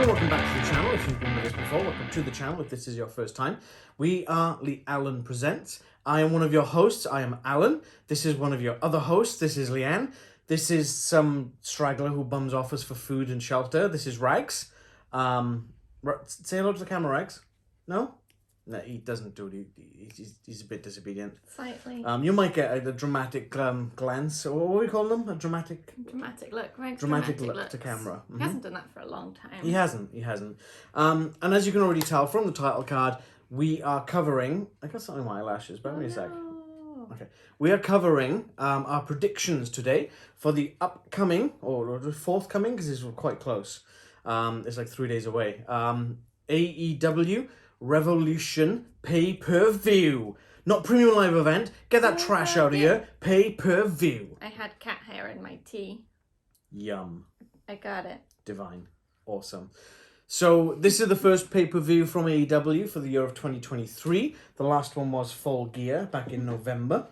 welcome back to the channel. If you've been with us before, welcome to the channel. If this is your first time, we are Alan Presents. I am one of your hosts. I am Alan. This is one of your other hosts. This is Leanne. This is some straggler who bums off us for food and shelter. This is Rags. Say hello to the camera, Rags. No? No, he doesn't do it. He's a bit disobedient. Slightly. You might get a dramatic glance, or what do we call them? A dramatic look. Right? Dramatic look to camera. He hasn't done that for a long time. He hasn't. And as you can already tell from the title card, we are covering... I got something on my eyelashes, bear with me a sec. Okay. We are covering our predictions today for the upcoming, or the forthcoming, because it's quite close. It's like 3 days away. AEW Revolution pay-per-view. Not premium live event. Get that trash out of here. Pay-per-view. I had cat hair in my tea. Yum. I got it. Divine. Awesome. So this is the first pay-per-view from AEW for the year of 2023. The last one was Full Gear back in November.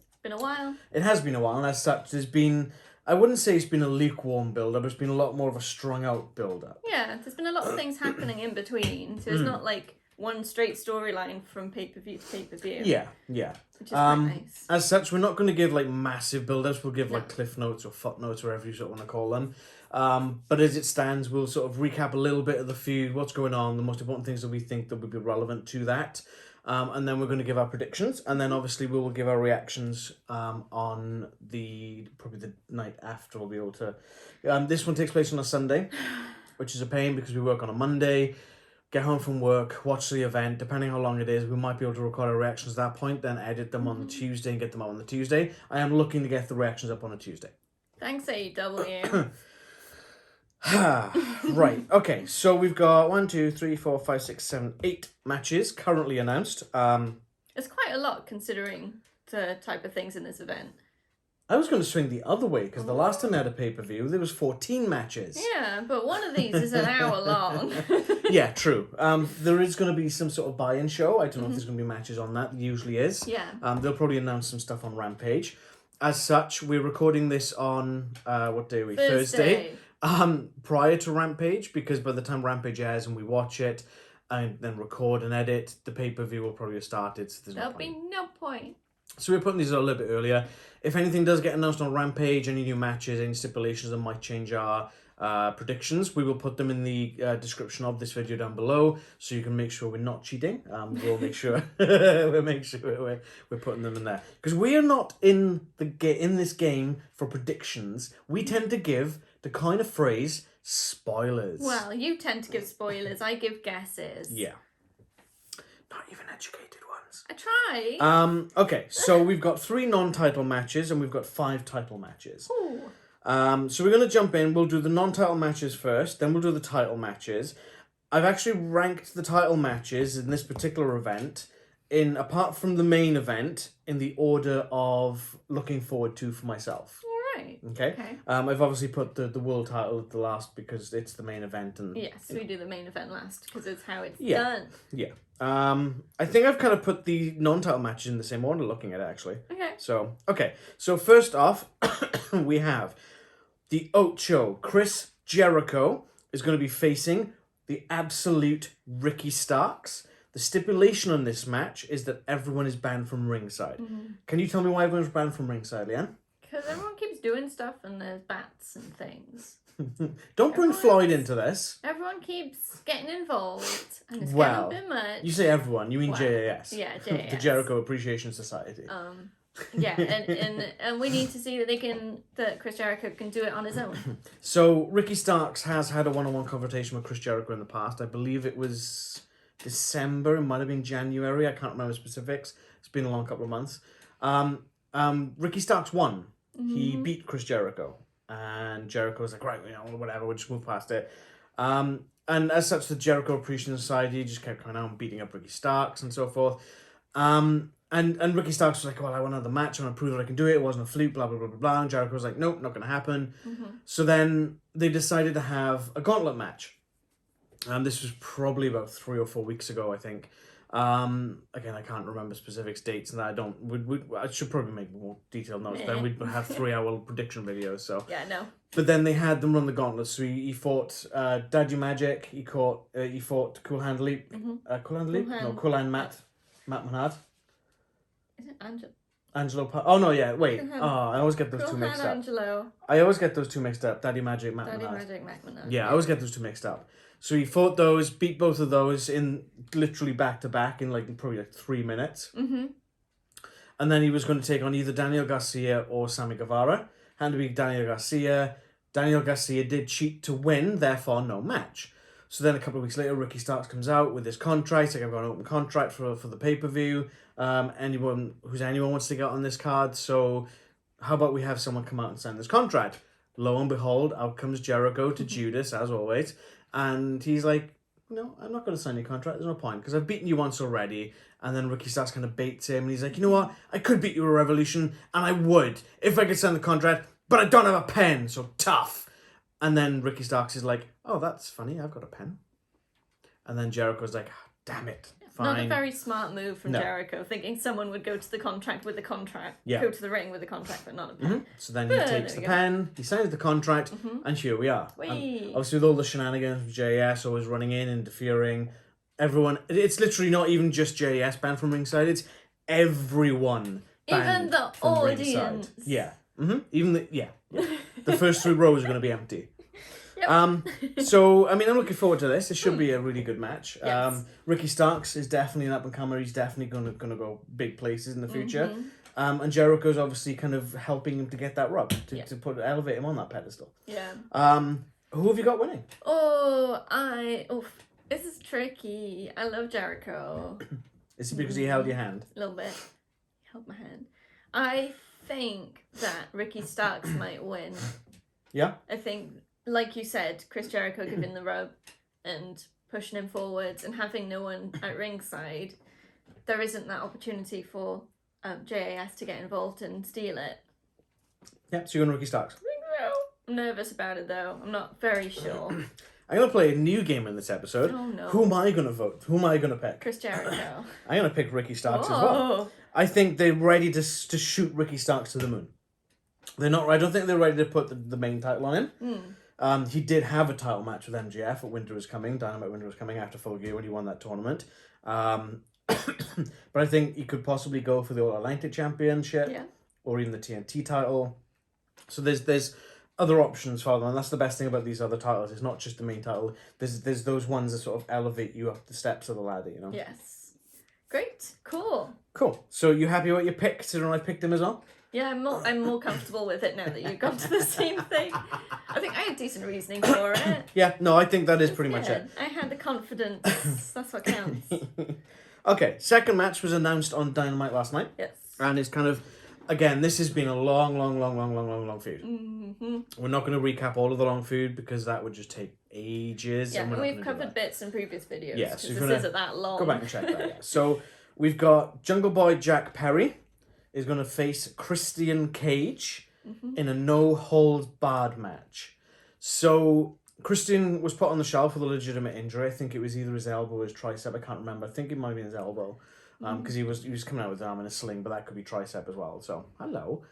It's been a while. It has been a while, and as such, there's been... I wouldn't say it's been a lukewarm build-up. It's been a lot more of a strung-out build-up. Yeah, there's been a lot of things happening in between, so it's not like one straight storyline from pay-per-view to pay-per-view. Yeah. Which is quite nice. As such, we're not going to give like massive build-ups. We'll give like cliff notes or footnotes, or whatever you sort of want to call them. But as it stands, we'll sort of recap a little bit of the feud, what's going on, the most important things that we think that would be relevant to that. And then we're going to give our predictions, and then obviously we will give our reactions on probably the night after. We'll be able to. This one takes place on a Sunday, which is a pain because we work on a Monday. Get home from work, watch the event. Depending how long it is, we might be able to record our reactions at that point, then edit them on the Tuesday and get them out on the Tuesday. I am looking to get the reactions up on a Tuesday. Thanks, AEW. Right, okay, so we've got 1, 2, 3, 4, 5, 6, 7, 8 matches currently announced. It's quite a lot considering the type of things in this event. I was going to swing the other way because the last time they had a pay-per-view, there was 14 matches. Yeah, but one of these is an hour long. Yeah, true. There is going to be some sort of buy-in show. I don't know if there's going to be matches on that. There usually is. Yeah. They'll probably announce some stuff on Rampage. As such, we're recording this on, what day are we? Thursday. Prior to Rampage, because by the time Rampage airs and we watch it and then record and edit, the pay-per-view will probably have started. So There'll be no point. So we're putting these out a little bit earlier. If anything does get announced on Rampage, any new matches, any stipulations that might change our predictions, we will put them in the description of this video down below, so you can make sure we're not cheating. We'll make sure we're putting them in there, because we are not in this game for predictions. We tend to give the kind of phrase spoilers. Well, you tend to give spoilers. I give guesses. Yeah. Not even educated ones. I try. Okay, so we've got 3 non-title matches and we've got 5 title matches. Ooh. So we're going to jump in. We'll do the non-title matches first, then we'll do the title matches. I've actually ranked the title matches in this particular event apart from the main event, in the order of looking forward to for myself. Right. Okay. I've obviously put the world title at the last because it's the main event, and yes, we do the main event last because it's how it's done. Yeah. I think I've kind of put the non-title matches in the same order, looking at it actually. Okay. So first off, we have the Ocho. Chris Jericho is going to be facing the absolute Ricky Starks. The stipulation on this match is that everyone is banned from ringside. Can you tell me why everyone's banned from ringside, Leanne? Because everyone keeps doing stuff and there's bats and things. Don't bring Floyd into this. Everyone keeps getting involved and it's Well, getting a bit much. You say everyone, you mean JAS. Yeah, JAS. The Jericho Appreciation Society. Yeah, and we need to see that Chris Jericho can do it on his own. So Ricky Starks has had a one-on-one confrontation with Chris Jericho in the past. I believe it was December, it might have been January, I can't remember specifics. It's been a long couple of months. Ricky Starks won. He beat Chris Jericho. And Jericho was like, right, whatever, we'll just move past it. And as such, the Jericho Appreciation Society just kept coming out and beating up Ricky Starks and so forth. And Ricky Starks was like, well, I want another match. I want to prove that I can do it. It wasn't a fluke, blah, blah, blah, blah, blah. And Jericho was like, nope, not going to happen. So then they decided to have a gauntlet match. This was probably about 3 or 4 weeks ago, I think. Again, I can't remember specific dates, and I should probably make more detailed notes. Meh. Then we'd have 3-hour prediction videos. So Yeah, no. But then they had them run the gauntlet. So he fought Daddy Magic. He fought Cool Hand Leap. Cool Hand Leap? No, Cool Hand Matt Menard. Is it Angelo? Oh no, yeah. Wait. I always get those two mixed up. Angelo. I always get those two mixed up. Daddy Magic, Matt Daddy Menard. Magic, Mac Menard. Yeah, I always get those two mixed up. So he fought those, beat both of those in literally back to back in probably 3 minutes. Mm-hmm. And then he was going to take on either Daniel Garcia or Sammy Guevara. Had to be Daniel Garcia. Daniel Garcia did cheat to win, therefore no match. So then a couple of weeks later, Ricky Starks comes out with his contract. I've got an open contract for the pay-per-view. Anyone wants to get on this card. So how about we have someone come out and sign this contract? Lo and behold, out comes Jericho to Judas, as always. And he's like, no, I'm not going to sign your contract. There's no point, because I've beaten you once already. And then Ricky Starks kind of baits him. And he's like, you know what? I could beat you at Revolution, and I would, if I could sign the contract, but I don't have a pen, so tough. And then Ricky Starks is like, oh, that's funny, I've got a pen. And then Jericho's like, damn it, fine. Not a very smart move from Jericho, thinking someone would go to the contract with the contract. Yeah. Go to the ring with the contract, but not a pen. Mm-hmm. So then he takes the pen, he signs the contract, and here we are. Obviously with all the shenanigans with JS always running in, interfering, everyone, it's literally not even just JS banned from ringside, it's everyone banned even the from audience. Ringside. Yeah. Even the first 3 rows are going to be empty. Yep. So I mean, I'm looking forward to this. It should be a really good match. Yes. Ricky Starks is definitely an up and comer. He's definitely gonna go big places in the future. And Jericho's obviously kind of helping him to get that rub to elevate him on that pedestal. Yeah. Who have you got winning? This is tricky. I love Jericho. Is it because he held your hand? A little bit. He held my hand. I think that Ricky Starks might win. Yeah? I think, like you said, Chris Jericho giving the rub and pushing him forwards and having no one at ringside, there isn't that opportunity for JAS to get involved and steal it. Yeah, so you're going Ricky Starks. I'm nervous about it though. I'm not very sure. I'm going to play a new game in this episode. Oh no. Who am I going to vote? Who am I going to pick? Chris Jericho. I'm going to pick Ricky Starks as well. I think they're ready to shoot Ricky Starks to the moon. They're not. I don't think they're ready to put the main title on him. He did have a title match with MJF at Winter is Coming. Dynamite Winter is Coming after Full Gear when he won that tournament. But I think he could possibly go for the All Atlantic Championship or even the TNT title. So there's other options for them, and that's the best thing about these other titles. It's not just the main title. There's those ones that sort of elevate you up the steps of the ladder, you know? Yes. Great. Cool. So you happy with your pick, considering I picked him as well? Yeah, I'm more comfortable with it now that you've gone to the same thing. I think I had decent reasoning for it. Yeah, no, I think that is pretty much it. I had the confidence. That's what counts. Okay, second match was announced on Dynamite last night. Yes. And it's kind of, again, this has been a long feud. Mm-hmm. We're not going to recap all of the long feud because that would just take ages. Yeah, and we've covered bits in previous videos. Yeah, so this isn't that long. Go back and check that, yeah. So we've got Jungle Boy Jack Perry is going to face Christian Cage in a no-holds-barred match. So Christian was put on the shelf with a legitimate injury. I think it was either his elbow or his tricep. I can't remember. I think it might have been his elbow because he was coming out with his arm in a sling, but that could be tricep as well. So, hello.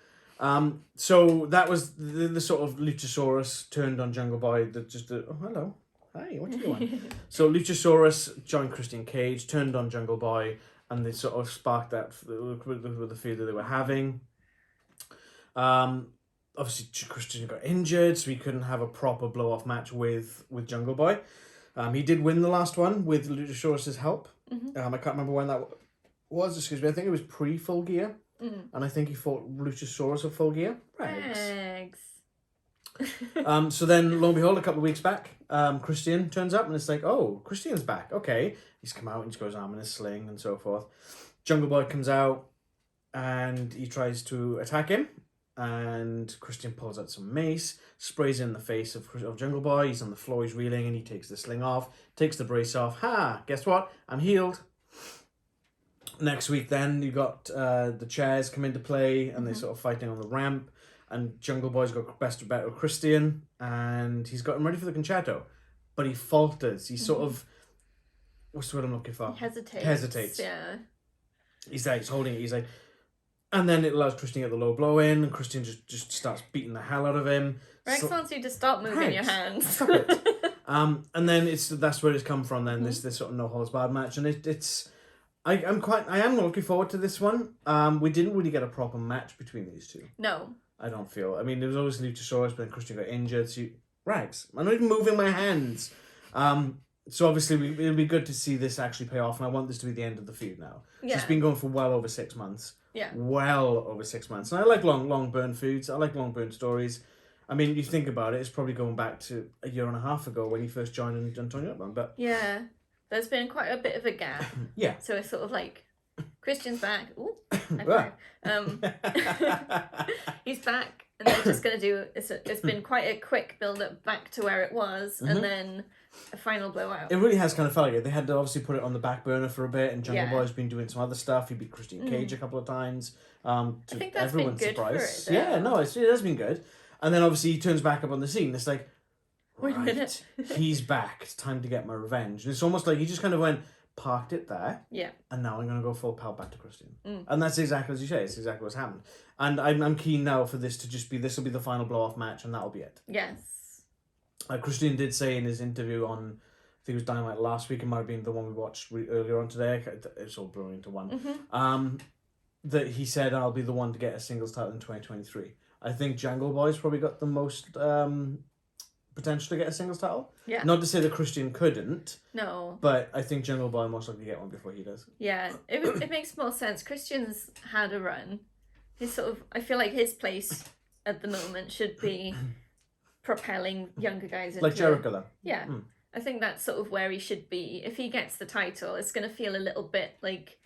So that was the sort of Luchasaurus turned on Jungle Boy. Oh, hello. Hi, what are you doing? So Luchasaurus joined Christian Cage, turned on Jungle Boy, and they sort of sparked that with the feud that they were having. Obviously, Christian got injured, so he couldn't have a proper blow-off match with Jungle Boy. He did win the last one with Luchasaurus' help. I can't remember when that was. Excuse me. I think it was pre-Full Gear. And I think he fought Luchasaurus at Full Gear. Regs. So then, lo and behold, a couple of weeks back, Christian turns up and it's like, oh, Christian's back. Okay. He's come out and he's got his arm in a sling and so forth. Jungle Boy comes out and he tries to attack him. And Christian pulls out some mace, sprays it in the face of Jungle Boy. He's on the floor, he's reeling, and he takes the sling off, takes the brace off. Ha! Guess what? I'm healed. Next week, then, you got the chairs come into play, and they're sort of fighting on the ramp. And Jungle Boy's got best of better with Christian, and he's got him ready for the concerto. But he falters. He sort of... what's the word I'm looking for? Hesitates. Yeah. He's holding it. He's like, and then it allows Christian to get the low blow in, and Christian just starts beating the hell out of him. Rex wants you to stop moving your hands. Stop it. And then that's where it's come from. Then this sort of no holds barred match, and I am looking forward to this one. We didn't really get a proper match between these two. No. I don't feel. I mean, there was always Luchasaurus, but then Christian got injured. So Rags, I'm not even moving my hands. So obviously it'll be good to see this actually pay off, and I want this to be the end of the feud now. Yeah. It's been going for well over 6 months. Yeah. Well over 6 months. And I like long burn feuds. I like long burn stories. I mean, you think about it, it's probably going back to a year and a half ago when he first joined Antonio Upman, but... Yeah. There's been quite a bit of a gap. Yeah. So it's sort of like, Christian's back. Ooh, he's back, and they're just going to do... It's been quite a quick build-up back to where it was, and then a final blowout. It really has kind of felt like it. They had to obviously put it on the back burner for a bit, and Jungle Boy's been doing some other stuff. He beat Christian Cage a couple of times. To I think that's everyone's been good surprise. for it, Yeah, no, it has been good. And then obviously he turns back up on the scene. It's like, wait a minute. He's back. It's time to get my revenge. And it's almost like he just kind of parked it there. Yeah. And now I'm going to go full power back to Christian. And that's exactly as you say. It's exactly what's happened. And I'm keen now for this to just be, this will be the final blow-off match, and that'll be it. Yes. Christian did say in his interview on, I think it was Dynamite last week, it might have been the one we watched earlier on today, it's all blurring into one, that he said, I'll be the one to get a singles title in 2023. I think Jungle Boy's probably got the most potential to get a singles title. Yeah. Not to say that Christian couldn't. No. But I think Jungle Boy most likely get one before he does. Yeah, it makes more sense. Christian's had a run. He's sort of, I feel like his place at the moment should be propelling younger guys into... Like Jericho, though. Yeah. I think that's sort of where he should be. If he gets the title, it's going to feel a little bit like,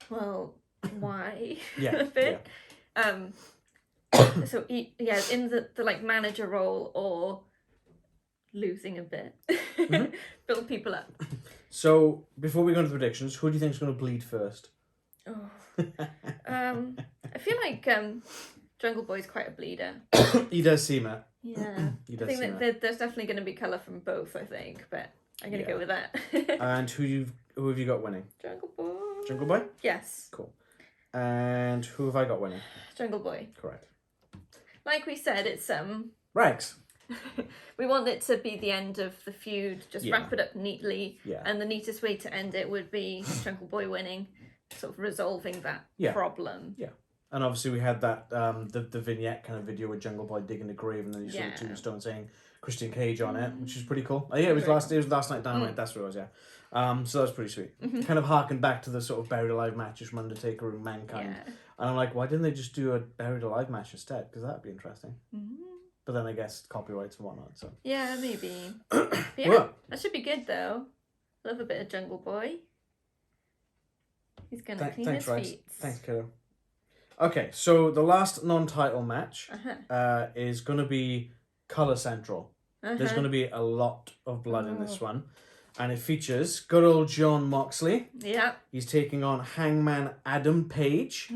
well, why? Yeah. a bit. Yeah. So he, in the like manager role or losing a bit, build people up. So before we go into the predictions, who do you think is going to bleed first? I feel like Jungle Boy's quite a bleeder. He does seem it. Yeah, I think that there's definitely going to be colour from both. I think, but I'm going to go with that. And who have you got winning? Jungle Boy. Jungle Boy. Yes. Cool. And who have I got winning? Jungle Boy. Correct. Like we said, it's Rags. We want it to be the end of the feud. Just wrap it up neatly. Yeah. And the neatest way to end it would be Jungle Boy winning, sort of resolving that problem. Yeah. And obviously we had that the vignette kind of video with Jungle Boy digging the grave, and then you saw the tombstone saying Christian Cage on it, which is pretty cool. Oh, yeah, it was last night Dynamite. That's what it was. Yeah. So that was pretty sweet. Kind of harkened back to the sort of buried alive matches from Undertaker and Mankind. Yeah. And I'm like, why didn't they just do a buried alive match instead? Because that'd be interesting. But then I guess copyrights and whatnot. So yeah, maybe. Yeah, that should be good though. Love a bit of Jungle Boy. He's gonna clean his feet. Thanks, kiddo. Okay, so the last non-title match is going to be Color Central. There's going to be a lot of blood in this one. And it features good old John Moxley. Yeah. He's taking on Hangman Adam Page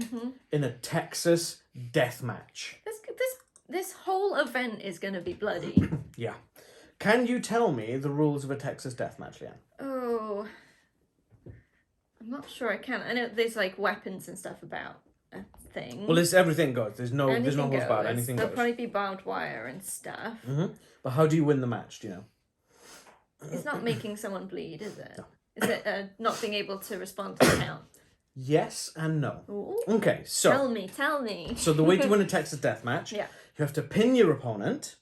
in a Texas death match. This whole event is going to be bloody. Yeah. Can you tell me the rules of a Texas death match, Leanne? Oh. I'm not sure I can. I know there's like weapons and stuff about a thing. Well, everything goes. There's no holds barred. Anything There'll goes. probably be barbed wire and stuff. But how do you win the match, do you know? It's not making someone bleed, is it? No. Is it not being able to respond to the count? Yes and no. Ooh. Okay, so... Tell me. So the way to win a Texas death match, you have to pin your opponent,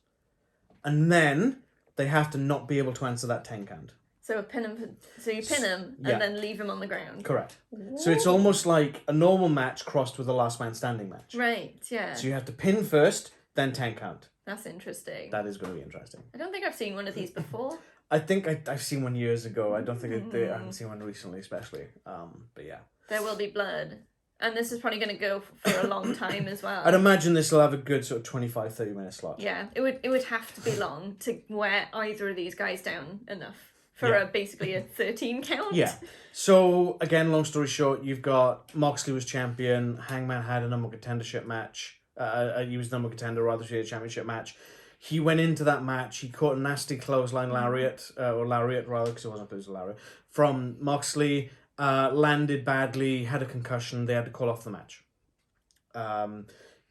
and then they have to not be able to answer that 10 count. So you pin him and then leave him on the ground. Correct. Ooh. So it's almost like a normal match crossed with a last man standing match. Right, yeah. So you have to pin first, then 10 count. That's interesting. That is going to be interesting. I don't think I've seen one of these before. I think I've seen one years ago. I don't think I haven't seen one recently, especially. But yeah. There will be blood. And this is probably going to go for a long time as well. I'd imagine this will have a good sort of 25-30 minute slot. Yeah, it would have to be long to wear either of these guys down enough for basically a 13 count. Yeah. So, again, long story short, you've got Moxley was champion. Hangman had a number contendership match. He was number contender, rather, she had a championship match. He went into that match. He caught a nasty clothesline lariat, or lariat rather, because it wasn't a lariat, from Moxley. Landed badly, had a concussion. They had to call off the match.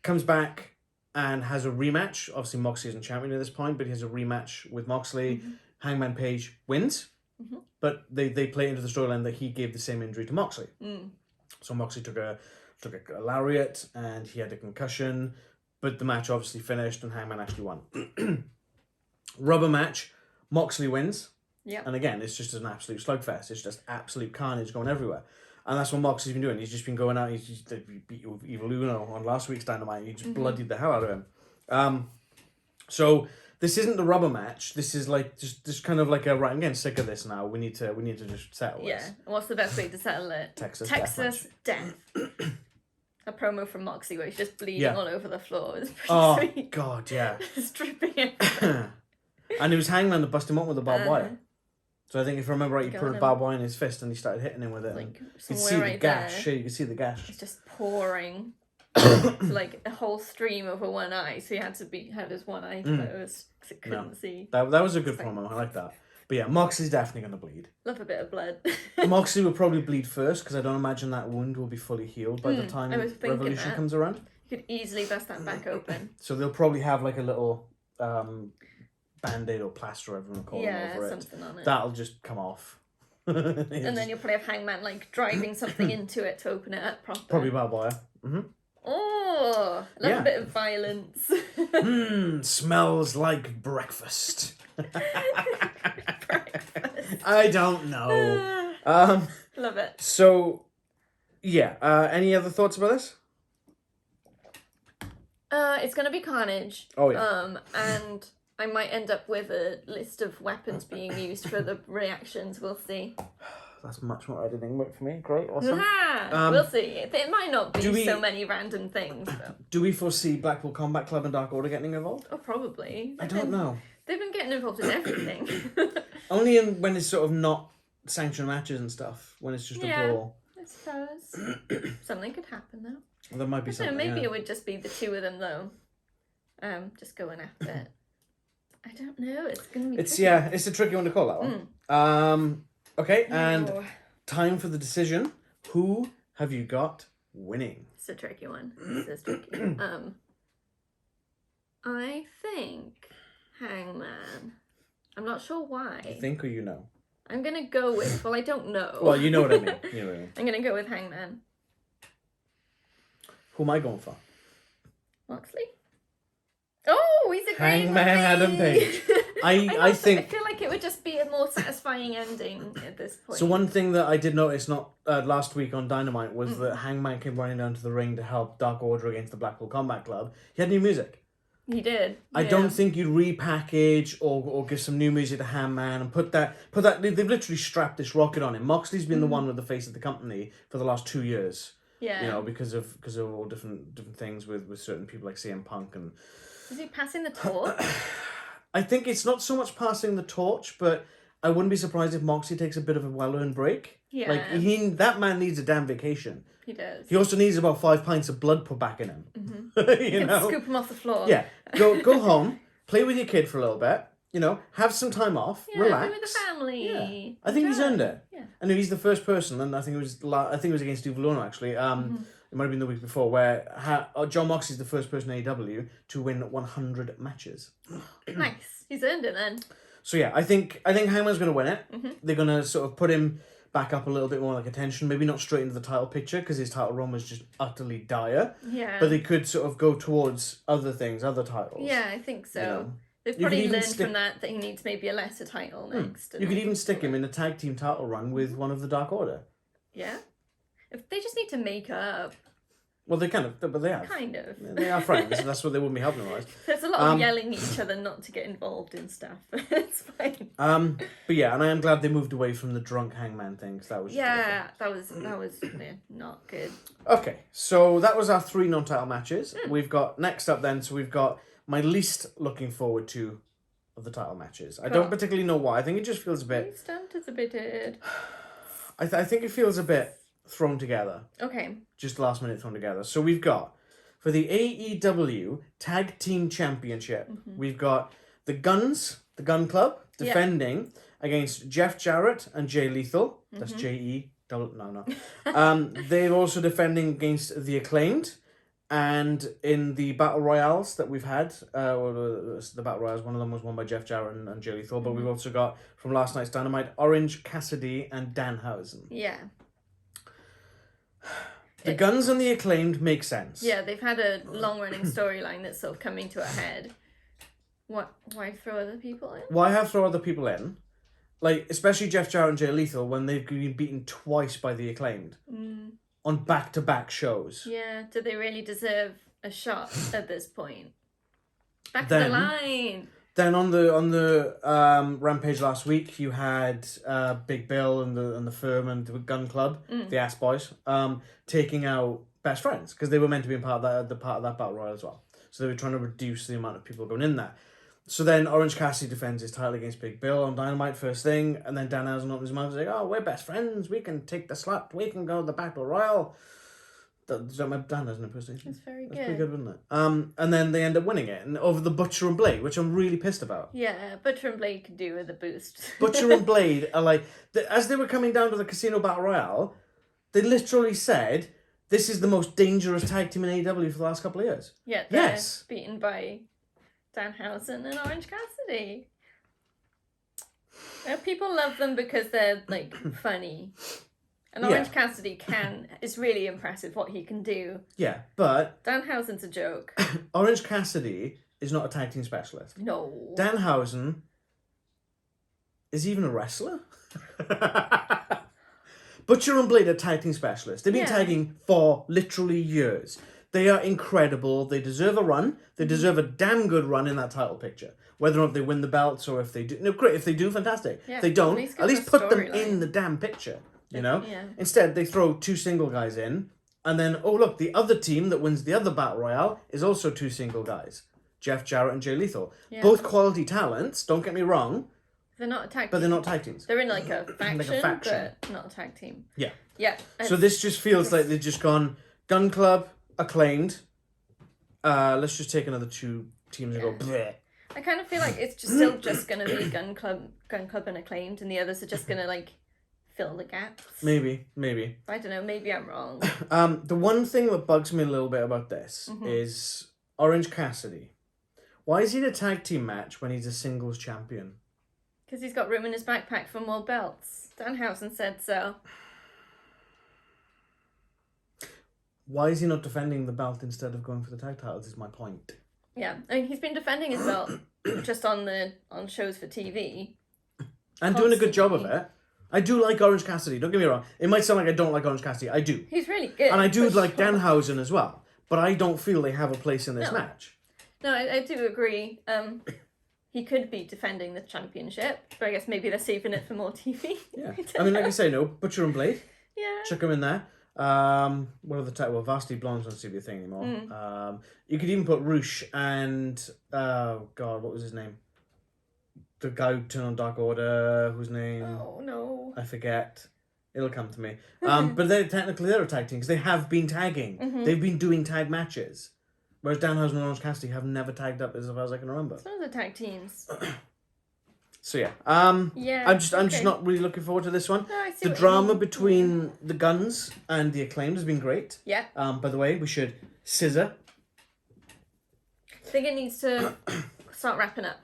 Comes back and has a rematch. Obviously, Moxley isn't champion at this point, but he has a rematch with Moxley. Hangman Page wins, but they play into the storyline that he gave the same injury to Moxley. So Moxley took a lariat and he had a concussion, but the match obviously finished and Hangman actually won. Rubber match, Moxley wins. Yeah. And again, it's just an absolute slugfest. It's just absolute carnage going everywhere. And that's what Moxley's been doing. He's just been going out. He beat Evil Uno on last week's Dynamite. He just bloodied the hell out of him. So this isn't the rubber match. This is like just kind of like a right. I'm getting sick of this now. We need to just settle this. Yeah. What's the best way to settle it? Texas Death. A promo from Moxley where he's just bleeding all over the floor. It's pretty sweet. God, yeah. Stripping it. And it was Hangman that busted him up with a barbed wire. So I think if I remember right, he put a barbed wire in his fist and he started hitting him with it. Like, you could see somewhere the right gash. there. Yeah, you could see the gash. It's just pouring. Like a whole stream over one eye. So he had to have his one eye closed because it couldn't see. That was a good promo. I like that. But yeah, Moxley's definitely going to bleed. Love a bit of blood. Moxley will probably bleed first because I don't imagine that wound will be fully healed by the time Revolution comes around. You could easily bust that back open. So they'll probably have like a little band-aid or plaster, whatever you want to call it, over something on it. That'll just come off. And then you'll probably have Hangman like driving something into it to open it up properly. Probably barbed wire. Oh, love a bit of violence. Smells like breakfast. Breakfast. I don't know. Love it. So, yeah. Any other thoughts about this? It's gonna be carnage. Oh yeah. And I might end up with a list of weapons being used for the reactions. We'll see. That's much more editing work for me. Great, awesome. We'll see. It might not be so many random things. But... Do we foresee Blackpool Combat Club and Dark Order getting involved? Oh, probably. I don't know. They've been getting involved in everything. Only when it's sort of not sanctioned matches and stuff. When it's just a brawl. I suppose. Something could happen though. Well, there might be something. Maybe it would just be the two of them though. Just going after it. I don't know. It's gonna be. Tricky. It's a tricky one to call that one. Okay, and time for the decision. Who have you got winning? It's a tricky one. This is tricky. I think Hangman. I'm not sure why. You think or you know? I'm gonna go with. Well, I don't know. Well, you know what I mean. You know what I mean. I'm gonna go with Hangman. Who am I going for? Moxley. Oh, he's a great Hangman Adam Page. I think. I feel like it would just be a more satisfying ending at this point. So one thing that I did notice last week on Dynamite was that Hangman came running down to the ring to help Dark Order against the Blackpool Combat Club. He had new music. He did. I don't think you'd repackage or give some new music to Hangman and put that. They've literally strapped this rocket on him. Moxley's been the one with the face of the company for the last 2 years. Yeah. You know, because of all different things with certain people like CM Punk and. Is he passing the torch? I think it's not so much passing the torch, but I wouldn't be surprised if Moxley takes a bit of a well-earned break. Yeah. Like that man needs a damn vacation. He does. He also needs about 5 pints of blood put back in him. You know, scoop him off the floor. Yeah, go home, play with your kid for a little bit. You know, have some time off, relax. Be with the family. Yeah. I think he's earned it. Yeah. I know he's the first person, and I think it was against Evil Uno actually. It might have been the week before where John Moxley's the first person in AEW to win 100 matches. Nice. He's earned it then. So yeah, I think Hangman's going to win it. They're going to sort of put him back up a little bit more like attention. Maybe not straight into the title picture because his title run was just utterly dire. Yeah. But they could sort of go towards other things, other titles. Yeah, I think so. You know? They've probably learned from that he needs maybe a lesser title next. You could even stick him in a tag team title run with one of the Dark Order. Yeah. If they just need to make up. Well, they kind of, but they have. Kind of. They are friends. That's what they wouldn't be helping otherwise. There's a lot of yelling at each other not to get involved in stuff. It's fine. But yeah, and I am glad they moved away from the drunk Hangman thing because that was just that was not good. Okay, so that was our 3 non-title matches. We've got next up then. So we've got my least looking forward to of the title matches. Cool. I don't particularly know why. I think it just feels a bit. Anticipated. I think it feels a bit thrown together. Okay. Just last minute thrown together. So we've got For the AEW Tag Team Championship, we've got the Gun Club, defending against Jeff Jarrett and Jay Lethal. That's J-E. No. They're also defending against the Acclaimed. And in the Battle Royales that we've had, the Battle Royales, one of them was won by Jeff Jarrett and Jay Lethal, but we've also got, from last night's Dynamite, Orange Cassidy and Danhausen. Yeah. The Guns and the Acclaimed make sense. Yeah, they've had a long-running storyline that's sort of coming to a head. Why throw other people in? Why have throw other people in? Like, especially Jeff Jarrett and Jay Lethal, when they've been beaten twice by the Acclaimed. On back-to-back shows. Yeah, do they really deserve a shot at this point? Back to the line! Then on the Rampage last week, you had Big Bill and the Firm and the Gun Club, the Ass Boys, taking out Best Friends, because they were meant to be part of that Battle Royal as well. So they were trying to reduce the amount of people going in there. So then Orange Cassidy defends his title against Big Bill on Dynamite first thing, and then Danhausen opens his mouth and says, "Oh, we're best friends. We can take the slap. We can go to the Battle Royal." Is that my Danhausen impersonation? That's very good. That's pretty good, wasn't it? And then they end up winning it, and over the Butcher and Blade, which I'm really pissed about. Yeah, Butcher and Blade could do with a boost. Butcher and Blade are like, as they were coming down to the Casino Battle Royale, they literally said, "This is the most dangerous tag team in AEW for the last couple of years." Yeah, they're beaten by Danhausen and Orange Cassidy. People love them because they're like funny. And Orange Cassidy is really impressive what he can do. Yeah, but Danhausen's a joke. Orange Cassidy is not a tag team specialist. No. Danhausen is even a wrestler. Butcher and Blade are tag team specialists. They've been tagging for literally years. They are incredible. They deserve a run. They deserve a damn good run in that title picture. Whether or not they win the belts or if they do. No, great. If they do, fantastic. Yeah, if they don't, at least put them in the damn picture. You know? Yeah. Instead, they throw two single guys in. And then, oh, look, the other team that wins the other Battle Royale is also two single guys. Jeff Jarrett and Jay Lethal. Yeah. Both quality talents, don't get me wrong. They're not a tag team. But they're not tag teams. They're in like a faction, but not a tag team. Yeah. Yeah. So this just feels like they've just gone Gun Club, Acclaimed. Let's just take another two teams and go bleh. I kind of feel like it's still just going to be Gun Club and Acclaimed, and the others are just going to like fill the gaps. Maybe. I don't know. Maybe I'm wrong. The one thing that bugs me a little bit about this is Orange Cassidy. Why is he in a tag team match when he's a singles champion? Because he's got room in his backpack for more belts. Danhausen said so. Why is he not defending the belt instead of going for the tag titles is my point. Yeah, I mean, he's been defending his belt just on shows for TV. And doing a good job of it. I do like Orange Cassidy, don't get me wrong. It might sound like I don't like Orange Cassidy, I do. He's really good. And I do like Danhausen as well. But I don't feel they have a place in this match. No, I do agree. He could be defending the championship, but I guess maybe they're saving it for more TV. Yeah. I mean, like I say, no, Butcher and Blade. Yeah. Chuck them in there. What are the titles? Well, Varsity Blondes don't seem to be a thing anymore. You could even put Roosh and God, what was his name? The guy who turned on Dark Order, whose name? Oh no, I forget. It'll come to me. But they're a tag team because they have been tagging. They've been doing tag matches, whereas Danhausen and Orange Cassidy have never tagged up as far as I can remember. Some of the tag teams. So yeah, I'm just not really looking forward to this one. No, I see the drama between the Guns and the Acclaimed has been great. Yeah. By the way, we should scissor. I think it needs to start wrapping up.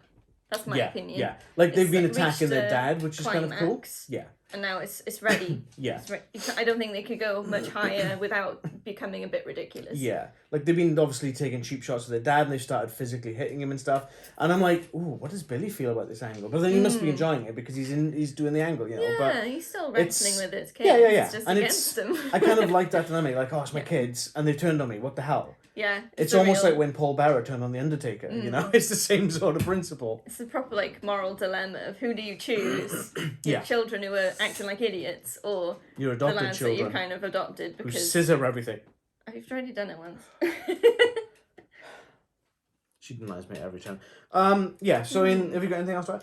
That's my opinion. Yeah, like they've been attacking their dad, which is kind of cool. Yeah. And now it's ready. Yeah. I don't think they could go much higher without becoming a bit ridiculous. Yeah. Like they've been obviously taking cheap shots at their dad and they've started physically hitting him and stuff. And I'm like, ooh, what does Billy feel about this angle? But then he must be enjoying it because he's doing the angle, you know. Yeah, but he's still wrestling with his kids. Yeah. It's just and against them. I kind of like that dynamic, like, oh, it's my kids and they've turned on me. What the hell? Yeah. It's almost like when Paul Bearer turned on The Undertaker, you know? It's the same sort of principle. It's a proper, like, moral dilemma of who do you choose? Your children who are acting like idiots or your adopted the lads children that you kind of adopted because... who scissor everything. I've already done it once. She denies me every time. Yeah, so have you got anything else to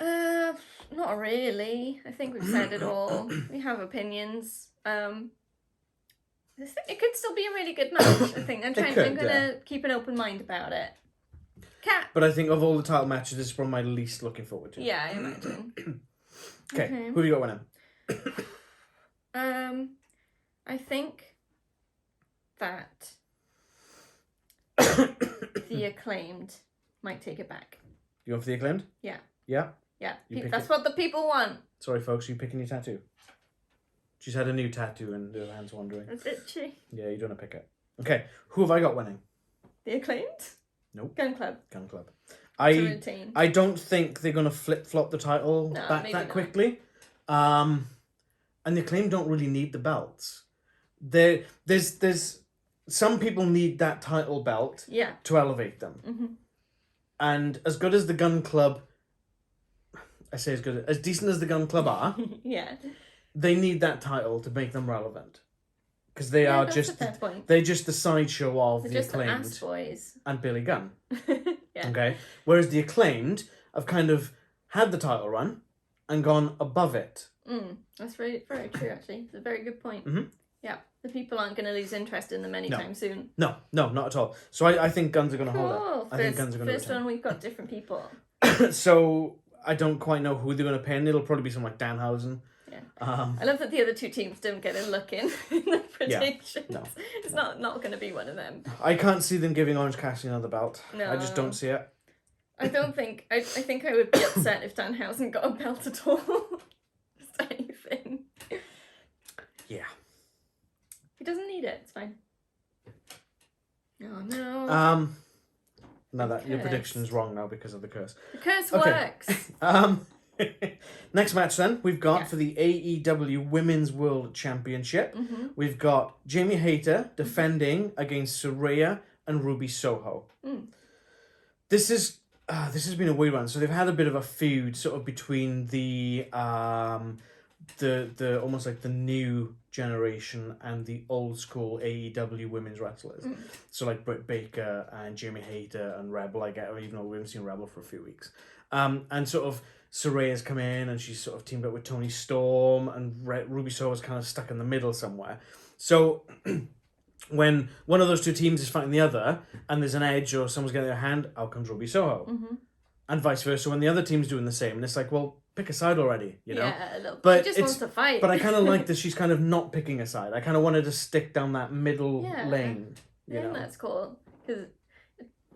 add? Not really. I think we've said it all. We have opinions. It could still be a really good match, I think. I'm going to keep an open mind about it. Cat. But I think of all the title matches, this is probably my least looking forward to. Yeah, I imagine. Okay, who have you got winning? I think that the Acclaimed might take it back. You going for the Acclaimed? Yeah. Yeah? Yeah, that's what the people want. Sorry, folks, are you picking your tattoo? She's had a new tattoo and her hand's wandering. It's itchy. Yeah, you don't want to pick it. Okay, who have I got winning? The Acclaimed? Nope. Gun Club. I don't think they're going to flip-flop the title back that quickly. And the Acclaimed don't really need the belts. There's some people need that title belt to elevate them. Mm-hmm. And as good as the Gun Club, as decent as the Gun Club are, they need that title to make them relevant. Because they are they're just the sideshow of the Acclaimed the boys. and Billy Gunn. Okay? Whereas the Acclaimed have kind of had the title run and gone above it. That's very, very true, actually. It's a very good point. Mm-hmm. Yeah. The people aren't going to lose interest in them anytime soon. No, not at all. So I think Guns are going to hold it. I think Guns are going to First one, we've got different people. So I don't quite know who they're going to pin. It'll probably be someone like Danhausen. Yeah. I love that the other two teams don't get a look in the predictions. No. It's not going to be one of them. I can't see them giving Orange Cassidy another belt. No. I just don't see it. I don't think... I think I would be upset if Danhausen got a belt at all. Just anything. Yeah. He doesn't need it. It's fine. Oh, no. No, that your prediction's wrong now because of the curse. The curse works. Next match then, we've got for the AEW Women's World Championship. Mm-hmm. We've got Jamie Hayter defending against Saraya and Ruby Soho. This has been a weird one. So they've had a bit of a feud sort of between the almost like the new generation and the old school AEW women's wrestlers. So like Britt Baker and Jamie Hayter and Rebel, even though we haven't seen Rebel for a few weeks. And sort of Saraya's come in and she's sort of teamed up with Toni Storm, and Ruby Soho's kind of stuck in the middle somewhere. So when one of those two teams is fighting the other and there's an edge or someone's getting their hand, out comes Ruby Soho. Mm-hmm. And vice versa when the other team's doing the same. And it's like, well, pick a side already, you know? Yeah, look, but she just wants to fight. But I kind of like that she's kind of not picking a side. I kind of wanted to stick down that middle lane. You know? That's cool. Because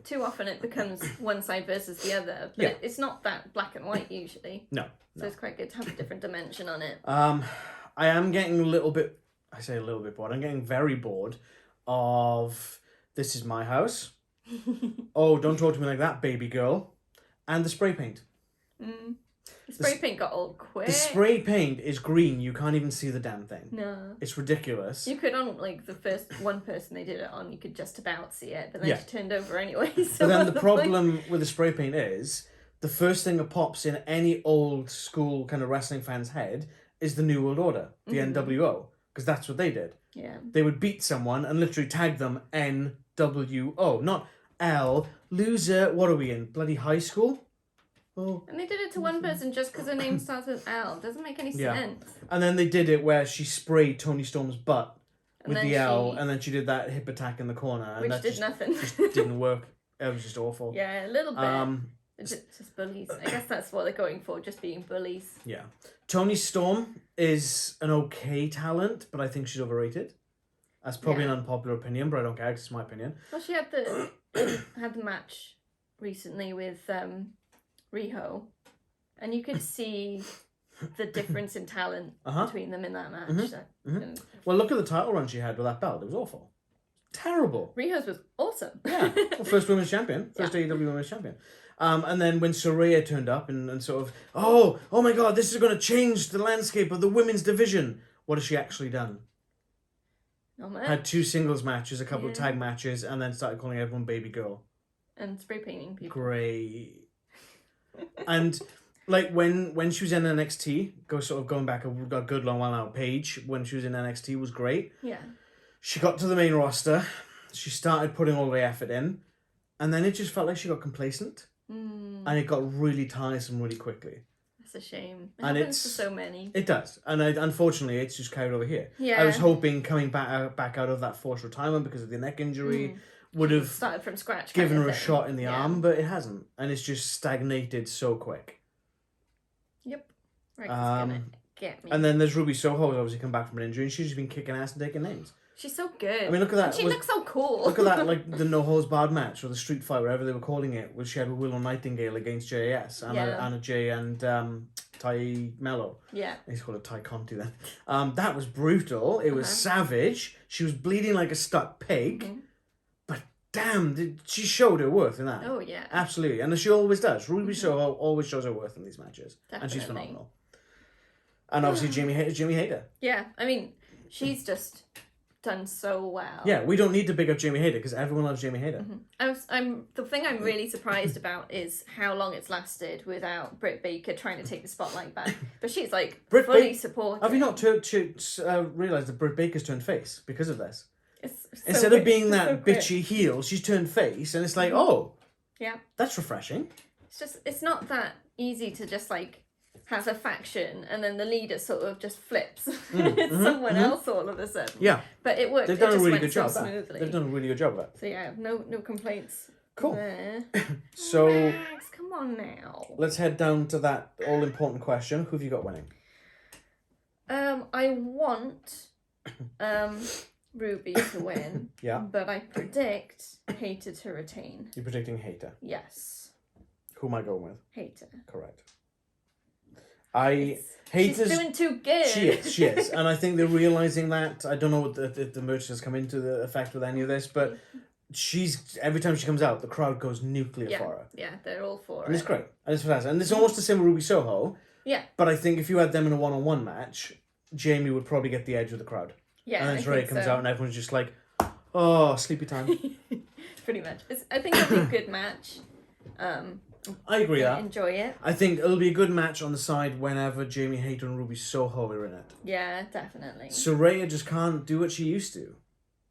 too often it becomes one side versus the other. But it's not that black and white usually. No. So it's quite good to have a different dimension on it. I am getting a little bit bored. I'm getting very bored of This Is My House. Oh, don't talk to me like that, baby girl. And the spray paint. The spray paint got old quick. The spray paint is green. You can't even see the damn thing. No. It's ridiculous. You could, on like the first one person they did it on, you could just about see it, but then she turned over anyway. So but then the problem with the spray paint is the first thing that pops in any old school kind of wrestling fan's head is the New World Order, the NWO, because that's what they did. Yeah. They would beat someone and literally tag them NWO, not L. Loser, what are we in? Bloody high school? Oh. And they did it to one person just because her name starts with L. Doesn't make any sense. And then they did it where she sprayed Toni Storm's butt with the L, and then she did that hip attack in the corner. And which that did nothing. just didn't work. It was just awful. Yeah, a little bit. Just bullies. I guess that's what they're going for, just being bullies. Yeah. Toni Storm is an okay talent, but I think she's overrated. That's probably an unpopular opinion, but I don't care because it's my opinion. Well, she had the match recently with Riho, and you could see the difference in talent between them in that match. Well, look at the title run she had with that belt. It was awful. Terrible. Riho's was awesome. Yeah. Well, first women's champion. First AEW women's champion. And then when Saraya turned up and sort of, oh my God, this is going to change the landscape of the women's division. What has she actually done? Not much. Had 2 singles matches, a couple of tag matches, and then started calling everyone baby girl. And spray painting people. Great. And like when she was in NXT, going back a good long while now, Paige, when she was in NXT was great. Yeah. She got to the main roster, she started putting all the effort in, and then it just felt like she got complacent. And it got really tiresome really quickly. It's a shame. It And happens to so many. It does. And unfortunately, it's just carried over here. Yeah. I was hoping coming back out of that forced retirement because of the neck injury would have started from scratch, given her a shot in the arm, but it hasn't. And it's just stagnated so quick. Yep. Right, it's gonna get me. And then there's Ruby Soho, who's obviously come back from an injury, and she's just been kicking ass and taking names. She's so good. I mean, look at that. And she looks so cool. Look at that, like the No Holds Barred match, or the Street Fight, whatever they were calling it, which she had with Willow Nightingale against JAS, Anna Jay and Ty Mello. Yeah. He's called it Ty Conti then. That was brutal. It was savage. She was bleeding like a stuck pig. But damn, she showed her worth in that. Oh, yeah. Absolutely. And she always does. Ruby Soho always shows her worth in these matches. Definitely. And she's phenomenal. And obviously Jamie Hayter. Yeah. I mean, she's just done so well. Yeah, we don't need to big up Jamie Hayter because everyone loves Jamie Hayter. The thing I'm really surprised about is how long it's lasted without Britt Baker trying to take the spotlight back. But she's like fully supportive. Have you not realised that Britt Baker's turned face because of this? Instead so of being that bitchy heel, she's turned face, and it's like, oh, yeah, that's refreshing. It's not that easy to just like have a faction and then the leader sort of just flips. It's someone else all of a sudden. Yeah. But it worked. They've done a really good job. Smoothly. They've done a really good job of that. So yeah, no complaints. Cool. There. So Max, come on now. Let's head down to that all important question. Who have you got winning? I want Ruby to win. Yeah. But I predict Hayter to retain. You're predicting Hayter. Yes. Who am I going with? Hayter. Correct. She's doing too good. She is. And I think they're realising that. I don't know what the merch has come into the effect with any of this, but every time she comes out, the crowd goes nuclear for her. Yeah, they're all for it. And it's great. And it's fantastic. And it's almost the same with Ruby Soho. Yeah. But I think if you had them in a one-on-one match, Jamie would probably get the edge of the crowd. Yeah, and then Saraya comes out and everyone's just like, oh, sleepy time. Pretty much. I think it'll be a good match. I agree with that. Enjoy it. I think it'll be a good match on the side whenever Jamie Hayter and Ruby Soho are in it. Yeah, definitely. Saraya just can't do what she used to.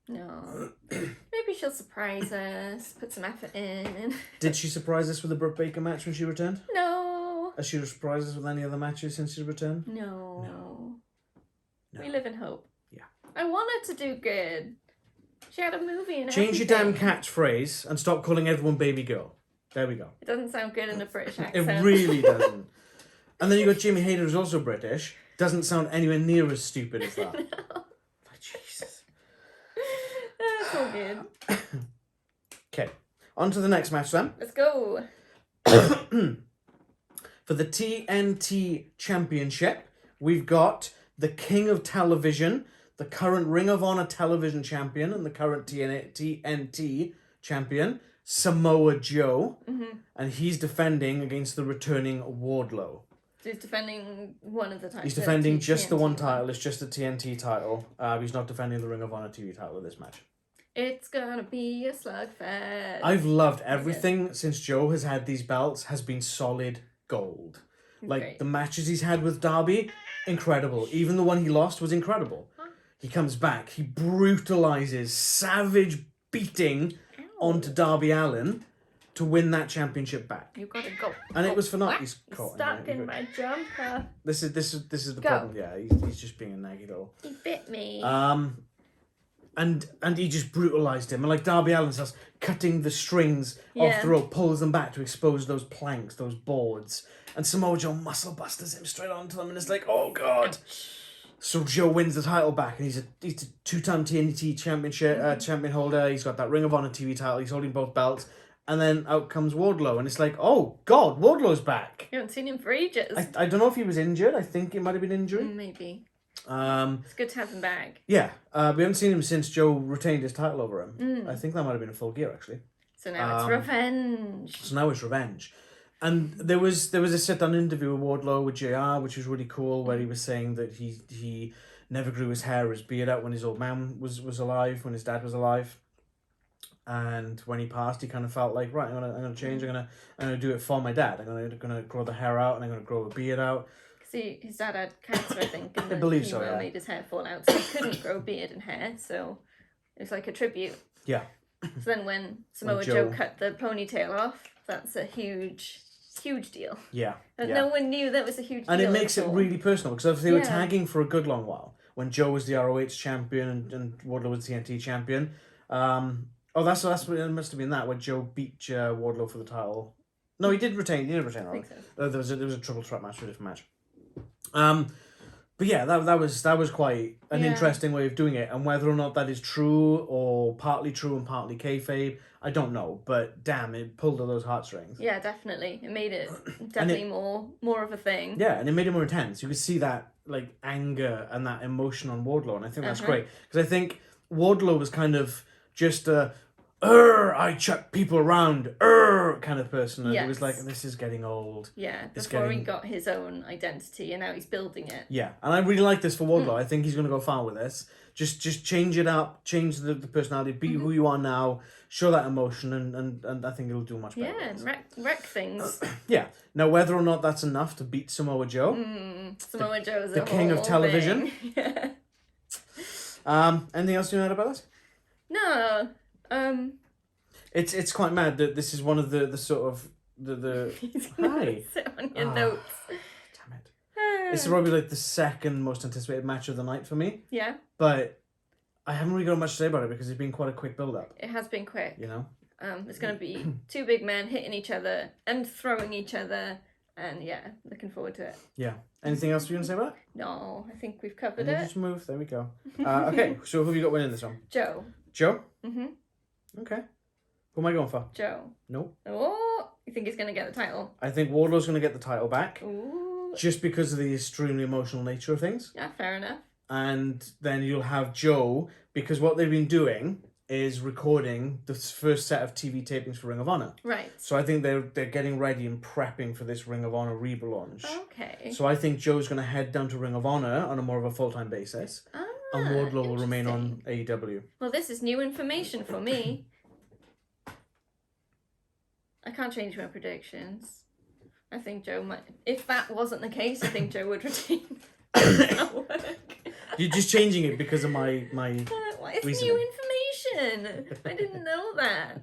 No. Maybe she'll surprise us, put some effort in. Did she surprise us with the Britt Baker match when she returned? No. Has she surprised us with any other matches since she returned? No. We live in hope. Yeah. I want her to do good. She had a movie and Change your damn catchphrase and stop calling everyone baby girl. There we go. It doesn't sound good in a British accent. It really doesn't. And then you got Jamie Hayter, who's also British. Doesn't sound anywhere near as stupid as that. No. Like, Jesus. That's all good. Okay. On to the next match then. Let's go. For the TNT Championship, we've got the King of Television, the current Ring of Honor Television Champion, and the current TNT Champion, Samoa Joe, and he's defending against the returning Wardlow. So he's defending one of the titles. He's defending just the one title. It's just the TNT title. He's not defending the Ring of Honor TV title in this match. It's gonna be a slugfest. I've loved everything since Joe has had these belts has been solid gold. Like Great. the matches he's had with Darby, incredible. Even the one he lost was incredible. He comes back, he brutalizes, savage beating onto Darby Allin to win that championship back. You gotta go. And it was for not. He's caught stuck in my jumper. This is the Go. problem. Yeah, he's just being a naggy little. He bit me. And he just brutalized him. And like Darby Allin starts cutting the strings off the rope, pulls them back to expose those planks, those boards. And Samoa Joe muscle busters him straight onto them, and it's like, oh god. So Joe wins the title back, and he's a two-time TNT champion holder. He's got that Ring of Honor TV title. He's holding both belts. And then out comes Wardlow, and it's like, oh god, Wardlow's back. You haven't seen him for ages. I don't know if he was injured. I think it might have been injury. Maybe. It's good to have him back. Yeah, we haven't seen him since Joe retained his title over him. I think that might have been a full gear, actually. So now it's revenge. So now it's revenge. And there was a sit-down interview with Wardlow with JR, which was really cool, where he was saying that he never grew his hair or his beard out when his old man was alive, when his dad was alive. And when he passed, he kind of felt like, right, I'm gonna change. I'm gonna do it for my dad. I'm gonna grow the hair out, and I'm gonna grow the beard out. See, his dad had cancer, I think, and I believe so, chemo yeah. made his hair fall out, so he couldn't grow beard and hair. So it was like a tribute. Yeah. So then when Samoa Joe cut the ponytail off, that's a huge huge deal. Yeah. And yeah. no one knew that was a huge deal. And it makes it really personal, because they were Yeah. tagging for a good long while. When Joe was the ROH champion and Wardlow was the TNT champion. That's what it must have been, that where Joe beat Wardlow for the title. No, he did retain. I think so. There was a triple threat match, a different match. But yeah, that was quite an interesting way of doing it, and whether or not that is true or partly true and partly kayfabe, I don't know. But damn, it pulled at those heartstrings. Yeah, definitely. It made it definitely more of a thing. Yeah, and it made it more intense. You could see that like anger and that emotion on Wardlow, and I think that's great, because I think Wardlow was kind of just a I chuck people around kind of person, and it was like, this is getting old. Yeah, before he got his own identity, and now he's building it. Yeah, and I really like this for Wardlow. I think he's going to go far with this. Just change it up, change the personality, be who you are now, show that emotion, and I think it'll do much better. Yeah, and wreck things. Yeah. Now, whether or not that's enough to beat Samoa Joe, Samoa Joe's the king of television. Yeah. Anything else you know about this? No. It's quite mad that this is one of the sort of the hi. Sit on your notes. Damn it. It's probably like the second most anticipated match of the night for me. Yeah. But I haven't really got much to say about it, because it's been quite a quick build up. It has been quick. You know? It's gonna be two big men hitting each other and throwing each other, and looking forward to it. Yeah. Anything else you want to say about it? No, I think we've covered and it. Just move. There we go. Okay, so who have you got winning this one? Joe. Joe? Mm-hmm. Okay. Who am I going for? Joe. Nope. Oh, you think he's gonna get the title? I think Wardlow's going to get the title back. Ooh. Just because of the extremely emotional nature of things. Yeah, fair enough. And then you'll have Joe, because what they've been doing is recording the first set of TV tapings for Ring of Honor. Right. So I think they're getting ready and prepping for this Ring of Honor relaunch. Okay. So I think Joe's going to head down to Ring of Honor on a more of a full-time basis. And Wardlow will remain on AEW. Well, this is new information for me. I can't change my predictions. I think Joe might... If that wasn't the case, I think Joe would retain. You're just changing it because of my it's reasoning. new information. I didn't know that.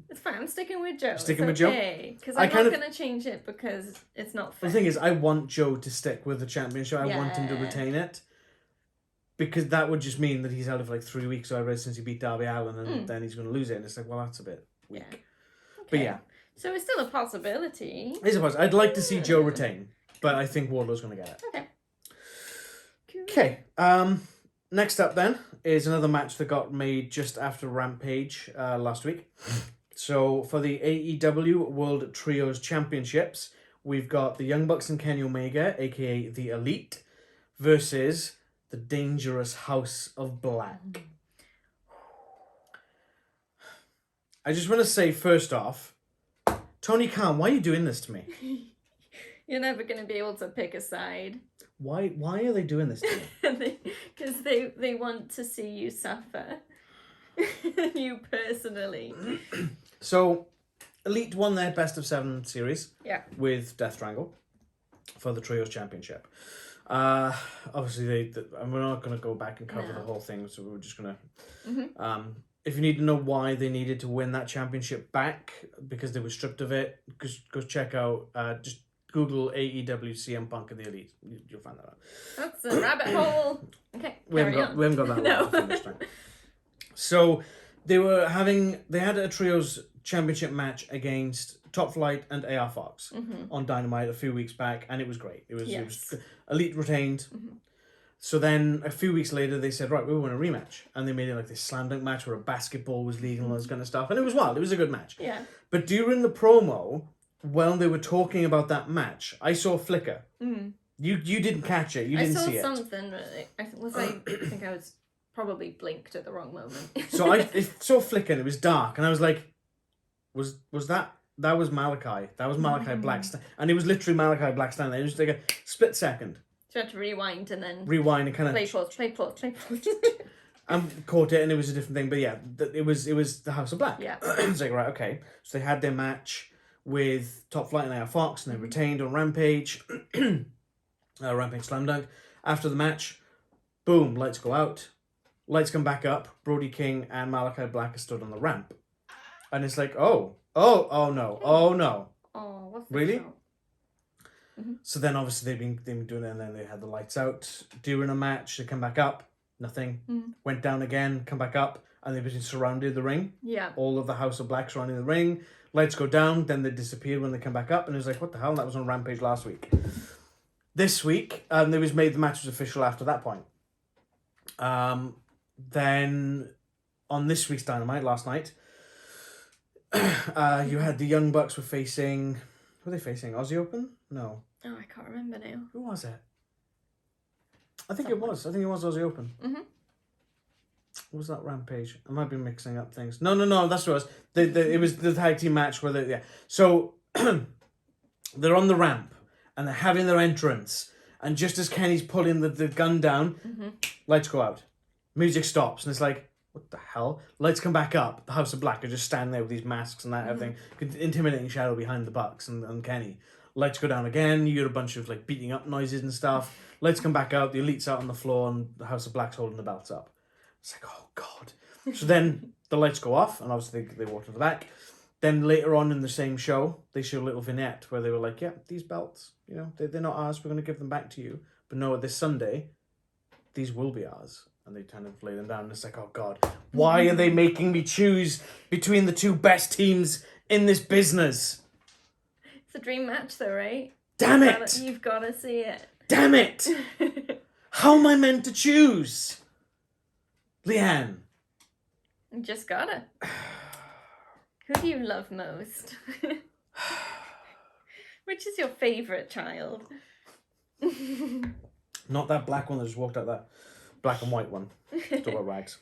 It's fine. I'm sticking with Joe. Sticking with Joe? Because I'm not going to change it because it's not fair. The thing is, I want Joe to stick with the championship. I want him to retain it. Because that would just mean that he's held it for like 3 weeks or whatever since he beat Darby Allin, and then he's going to lose it. And it's like, well, that's a bit weak. Yeah. Okay. But yeah. So it's still a possibility. It's a possibility. I'd like to see Joe retain, but I think Wardlow's going to get it. Okay. Okay. Next up then is another match that got made just after Rampage last week. So for the AEW World Trios Championships, we've got the Young Bucks and Kenny Omega, aka the Elite, versus the Dangerous House of Black. I just want to say first off, Tony Khan, why are you doing this to me? You're never going to be able to pick a side. Why are they doing this to me? Because they want to see you suffer. You personally. So, Elite won their best of 7 series with Death Triangle for the Trios Championship. Obviously, we're not going to go back and cover the whole thing, so we're just going to... If you need to know why they needed to win that championship back, because they were stripped of it, go check out, just Google AEW CM Punk and the Elite. You'll find that out. That's a rabbit hole. Okay, we haven't got that no. one finished time. So they had a trios championship match against Top Flight and AR Fox on Dynamite a few weeks back, and it was great. It was Elite retained. So then a few weeks later they said, right, we want a rematch, and they made it like this slam dunk match where a basketball was legal and all this kind of stuff, and it was wild. It was a good match. Yeah. But during the promo, while they were talking about that match, I saw a flicker. You didn't catch it. You didn't see it. I saw something. I think I was probably blinked at the wrong moment. So I saw a flicker and it was dark, and I was like, was that was Malachi? That was Malachi Black, and it was literally Malachi Black standing there. It was like a split second. So you had to rewind and then and kind of play pause. I caught it and it was a different thing, but yeah, it was the House of Black. Yeah. It's like, right, okay. So they had their match with Top Flight and AR Fox, and they retained on Rampage. Rampage Slam Dunk. After the match, boom, lights go out. Lights come back up. Brody King and Malachi Black are stood on the ramp. And it's like, oh no. Oh, what's the Really? show? So then obviously they've been doing it, and then they had the lights out during a match. They come back up, nothing. Went down again, come back up, and they've been surrounded the ring. Yeah. All of the House of Black surrounding the ring. Lights go down, then they disappear when they come back up, and it was like, what the hell? That was on Rampage last week. This week, they was made the match was official after that point. Then on this week's Dynamite last night, you had the Young Bucks were facing. Who were they facing? Aussie Open? No. Oh, I can't remember now. Who was it? I think it was Aussie Open. What was that Rampage? I might be mixing up things. No, that's what it was. It was the tag team match where they, So, they're on the ramp, and they're having their entrance, and just as Kenny's pulling the gun down, lights go out. Music stops, and it's like, what the hell? Lights come back up. The House of Black are just standing there with these masks and that everything. Intimidating shadow behind the Bucks and Kenny. Lights go down again. You hear a bunch of like beating up noises and stuff. Lights come back out. The Elite's out on the floor, and the House of Black's holding the belts up. It's like, oh God. So then the lights go off, and obviously they walk to the back. Then later on in the same show, they show a little vignette where they were like, yeah, these belts, they're not ours. We're going to give them back to you. But no, this Sunday, these will be ours. And they kind of lay them down, and it's like, oh God, why are they making me choose between the two best teams in this business? It's a dream match though, right? Damn it! You've got to see it. Damn it! How am I meant to choose? Leanne. You just gotta. Who do you love most? Which is your favourite child? Not that black one that just walked out that black and white one. Talk about rags.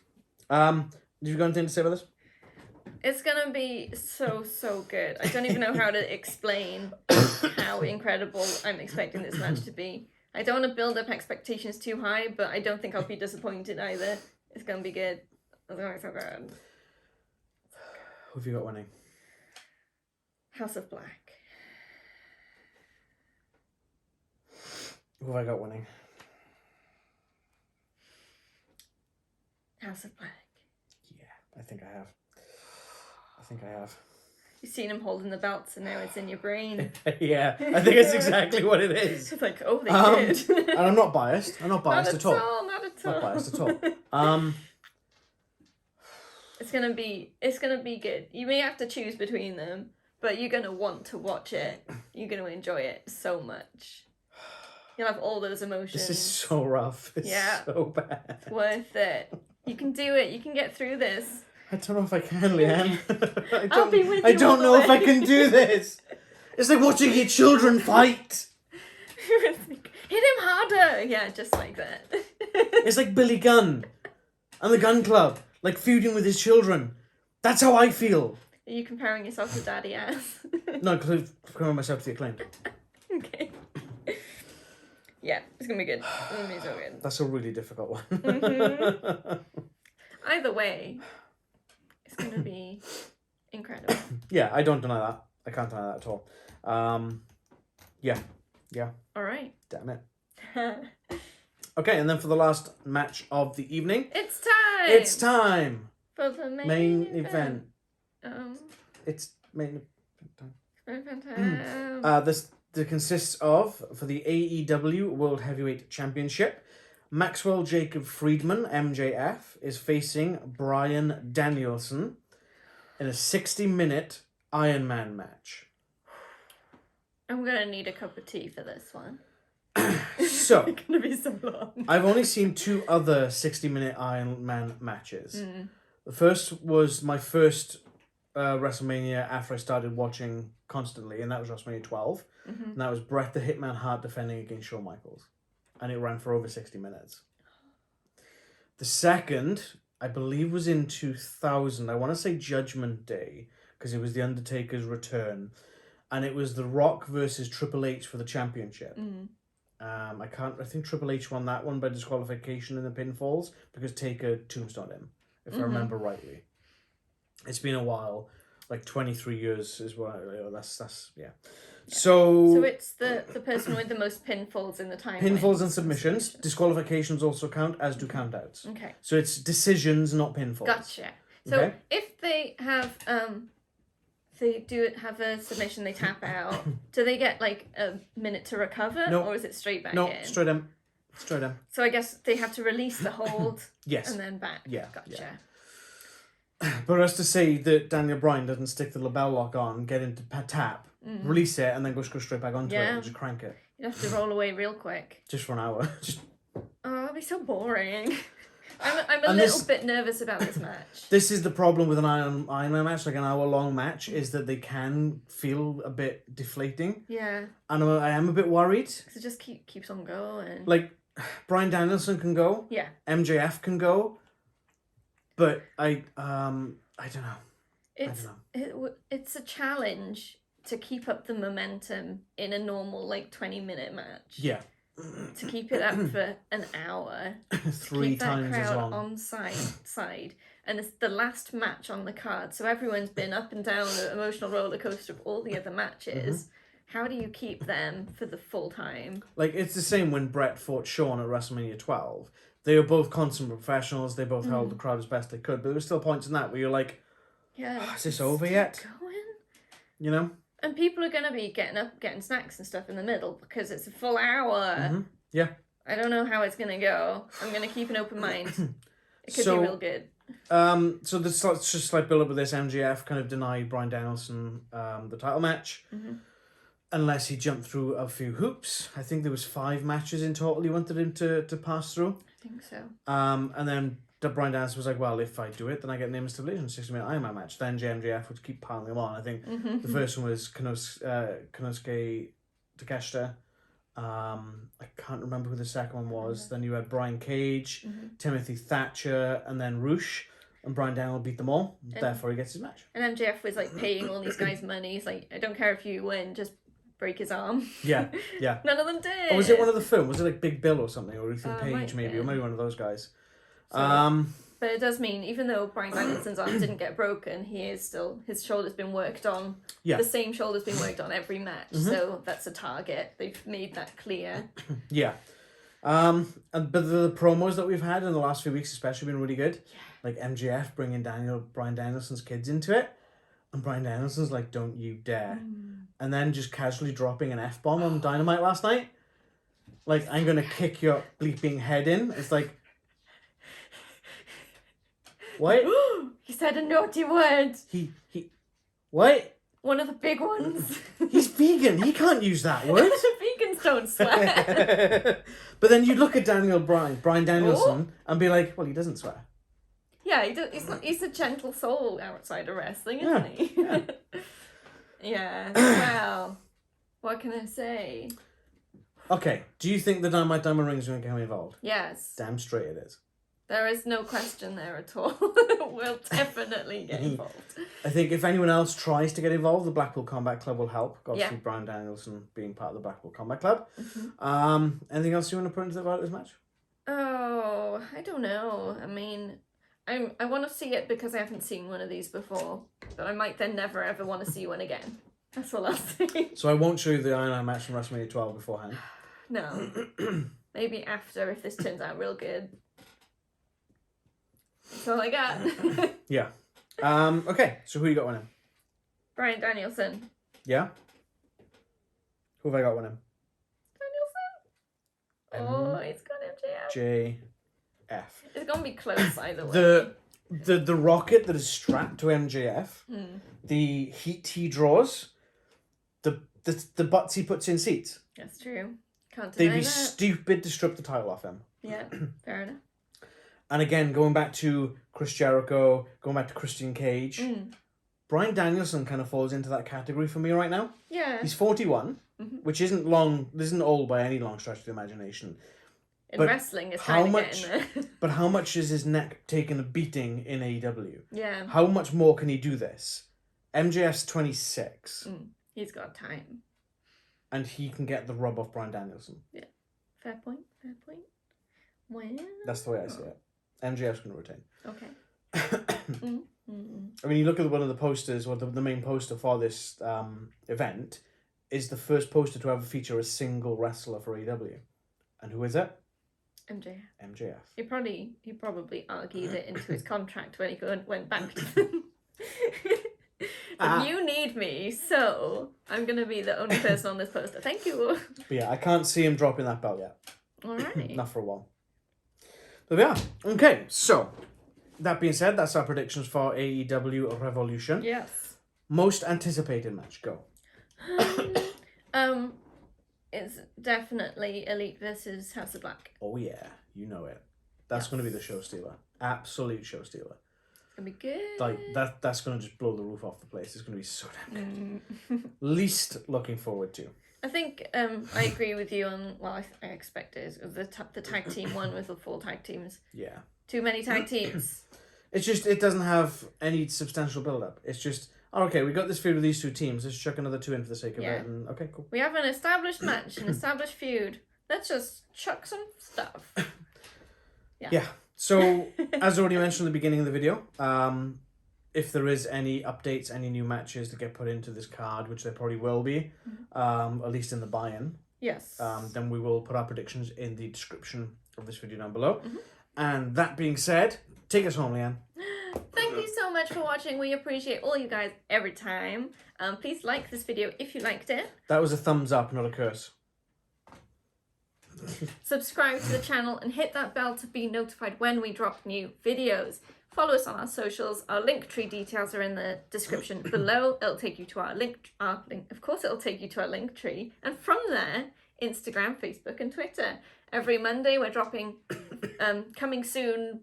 Did you got anything to say about this? It's gonna be so good. I don't even know how to explain how incredible I'm expecting this match to be. I don't want to build up expectations too high, but I don't think I'll be disappointed either. It's gonna be good. It's gonna be so good. Who have you got winning? House of Black. Who have I got winning? House of Black. Yeah, I think I have. You've seen him holding the belts, and now it's in your brain. Yeah, I think it's exactly what it is. It's like, oh, they did. And I'm not biased. Not Not at all. Not at all. Not biased at all. It's gonna be good. You may have to choose between them, but you're gonna want to watch it. You're gonna enjoy it so much. You'll have all those emotions. This is so rough. It's so bad. It's worth it. You can do it. You can get through this. I don't know if I can, Leanne. I'll be with you. I don't know if I can do this. It's like watching your children fight. Hit him harder. Yeah, just like that. It's like Billy Gunn and the Gun Club, like feuding with his children. That's how I feel. Are you comparing yourself to Daddy Ass? No, because I'm comparing myself to the Acclaimed. Okay. Yeah, it's gonna be good. It's gonna be so good. That's a really difficult one. Mm-hmm. Either way, it's gonna be incredible. Yeah, I don't deny that. I can't deny that at all. Yeah. All right. Damn it. Okay, and then for the last match of the evening, It's time for the main event. It's main event event. time. This consists of, for the AEW World Heavyweight Championship, Maxwell Jacob Friedman, MJF, is facing Bryan Danielson in a 60-minute Ironman match. I'm gonna need a cup of tea for this one. So, It's gonna be so long. I've only seen 2 other 60-minute Ironman matches. The first was my first WrestleMania after I started watching constantly, and that was WrestleMania 12. And that was Bret the Hitman Hart defending against Shawn Michaels. And it ran for over 60 minutes. The second, I believe, was in 2000. I want to say Judgment Day, because it was The Undertaker's return. And it was The Rock versus Triple H for the championship. I think Triple H won that one by disqualification in the pinfalls, because Taker tombstoned him, if I remember rightly. It's been a while, like 23 years is what, that's. So it's the person with the most pinfalls in the time. Pinfalls and submissions. Disqualifications also count, as do countouts. Okay. So it's decisions, not pinfalls. Gotcha. So Okay. if they have they do have a submission, they tap out. Do they get like a minute to recover, or is it straight back in? No, straight in. Straight in. So I guess they have to release the hold. Yes. And then back. Yeah. Gotcha. Yeah. But as to say that Daniel Bryan doesn't stick the label lock on, get into tap, release it, and then go straight back onto it and just crank it. You have to roll away real quick. Just for an hour. Oh, that'd be so boring. I'm a little bit nervous about this match. This is the problem with an Ironman match, like an hour-long match, is that they can feel a bit deflating. Yeah. And I am a bit worried. Because it just keeps on going. Like, Bryan Danielson can go. Yeah. MJF can go. But I don't know. It's a challenge to keep up the momentum in a normal, 20-minute match. Yeah. To keep it up for an hour. 3 times as long. On side. And it's the last match on the card. So everyone's been up and down the emotional roller coaster of all the other matches. How do you keep them for the full time? Like, it's the same when Brett fought Shawn at WrestleMania 12. They were both consummate professionals. They both held the crowd as best they could. But there were still points in that where you're like, is this over yet? Going? You know? And people are going to be getting up, getting snacks and stuff in the middle because it's a full hour. Yeah. I don't know how it's going to go. I'm going to keep an open mind. It could be real good. So let's just build up with this. MJF kind of denied Bryan Danielson the title match. Unless he jumped through a few hoops. I think there was 5 matches in total he wanted him to pass through. I think so. And then Bryan Danielson was like, well, if I do it, then I get named stipulation, 60-minute Ironman match. Then MJF would keep piling them on. I think the first one was Konosuke Takeshita. I can't remember who the second one was. Then you had Brian Cage, Timothy Thatcher, and then Roosh. And Bryan Danielson beat them all. Therefore, he gets his match. And MJF was paying all these guys money. He's like, I don't care if you win, just break his arm. Yeah. None of them did. Or was it one of the film? Was it Big Bill or something? Or Ethan Page, maybe? Or maybe one of those guys. So, but it does mean, even though Bryan Danielson's arm didn't get broken, his shoulder's been worked on. Yeah. The same shoulder's been worked on every match. So that's a target. They've made that clear. Yeah. But the promos that we've had in the last few weeks especially been really good. Yeah. Like MJF bringing Bryan Danielson's kids into it. And Bryan Danielson's like, don't you dare. And then just casually dropping an F-bomb on Dynamite last night. Like, I'm going to kick your bleeping head in. It's like, what? He said a naughty word. He what? One of the big ones. He's vegan. He can't use that word. Vegans don't swear. But then you look at Bryan Danielson, and be like, well, he doesn't swear. Yeah, he's a gentle soul outside of wrestling, isn't he? Yeah. Yeah. Well, what can I say? Okay, do you think the Dynamite Diamond Ring is going to get involved? Yes. Damn straight it is. There is no question there at all. We'll definitely get involved. I think if anyone else tries to get involved, the Blackpool Combat Club will help. Obviously, Yeah. Bryan Danielson being part of the Blackpool Combat Club. Anything else you want to put into this match? Oh, I don't know. I mean, I want to see it because I haven't seen one of these before, but I might then never ever want to see one again. That's all I'll say. So I won't show you the Iron Man match from WrestleMania 12 beforehand. No. Maybe after, if this turns out real good. That's all I got. Yeah. Okay, so who you got winning? Bryan Danielson. Yeah? Who have I got winning? Danielson. Oh, he's got MJF. JF. It's going to be close either way. The rocket that is strapped to MJF, the heat he draws, the butts he puts in seats. That's true. Can't They'd deny be that. stupid to strip the title off him. Yeah, fair enough. And again, going back to Chris Jericho, going back to Christian Cage, Bryan Danielson kind of falls into that category for me right now. Yeah. He's 41, which isn't old by any long stretch of the imagination. In wrestling, it's kind of getting there. But how much is his neck taking a beating in AEW? Yeah. How much more can he do this? MJF's 26. He's got time. And he can get the rub off Bryan Danielson. Yeah. Fair point. Well... That's the way I see it. MJF's going to retain. Okay. I mean, you look at one of the posters, or the main poster for this event, is the first poster to ever feature a single wrestler for AEW. And who is it? MJF. He probably argued it into his contract when he went back to them. But you need me, so I'm going to be the only person on this poster. Thank you. But yeah, I can't see him dropping that belt yet. All right. Not for a while. But yeah, okay, so that being said, that's our predictions for AEW Revolution. Yes. Most anticipated match, go. It's definitely Elite versus House of Black. Oh yeah, you know it. That's going to be the show stealer. Absolute show stealer. It's going to be good. Like, that's going to just blow the roof off the place. It's going to be so damn good. Least looking forward to. I think I agree with you on, well, I expect it is the tag team one with the 4 tag teams. Yeah. Too many tag teams. It's just, it doesn't have any substantial build-up. It's just, oh, okay, we got this feud with these 2 teams. Let's chuck another 2 in for the sake of it. And okay, cool. We have an established match, an established feud. Let's just chuck some stuff. Yeah. So, as already mentioned at the beginning of the video, if there is any updates, any new matches that get put into this card, which there probably will be, at least in the buy-in, yes, then we will put our predictions in the description of this video down below. And that being said, take us home, Leanne. Thank you so much for watching. We appreciate all you guys every time. Please like this video if you liked it. That was a thumbs up, not a curse. Subscribe to the channel and hit that bell to be notified when we drop new videos. Follow us on our socials. Our Linktree details are in the description below. It'll take you to our link. Of course, it'll take you to our Linktree, and from there, Instagram, Facebook, and Twitter. Every Monday, we're dropping coming soon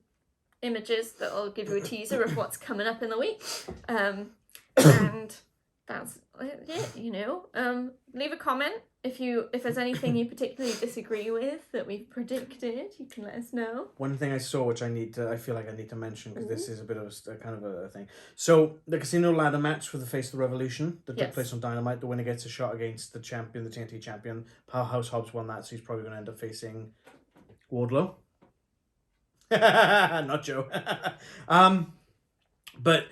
images that'll give you a teaser of what's coming up in the week. And that's it. You know, leave a comment. If there's anything you particularly disagree with that we've predicted, you can let us know. One thing I saw, which I feel like I need to mention, because this is a bit of a kind of a thing. So, the Casino Ladder match for the Face of the Revolution that took place on Dynamite, the winner gets a shot against the champion, the TNT champion. Powerhouse Hobbs won that, so he's probably going to end up facing Wardlow. Not Joe. But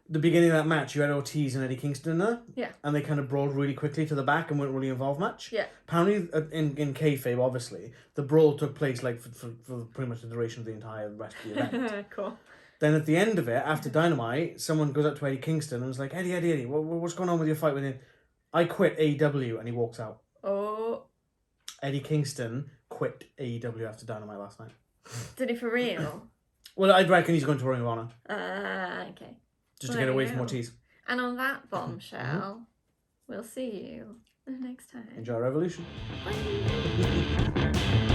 the beginning of that match, you had Ortiz and Eddie Kingston in there. Yeah. And they kind of brawled really quickly to the back and weren't really involved much. Yeah. Apparently, in kayfabe, obviously, the brawl took place like for pretty much the duration of the entire rest of the event. Cool. Then at the end of it, after Dynamite, someone goes up to Eddie Kingston and was like, Eddie, what's going on with your fight with him? I quit AEW, and he walks out. Oh. Eddie Kingston quit AEW after Dynamite last night. Did he for real? Well, I'd reckon he's going to Ring of Honor. Okay. Just to get away from Ortiz. And on that bombshell, we'll see you next time. Enjoy Revolution. Bye.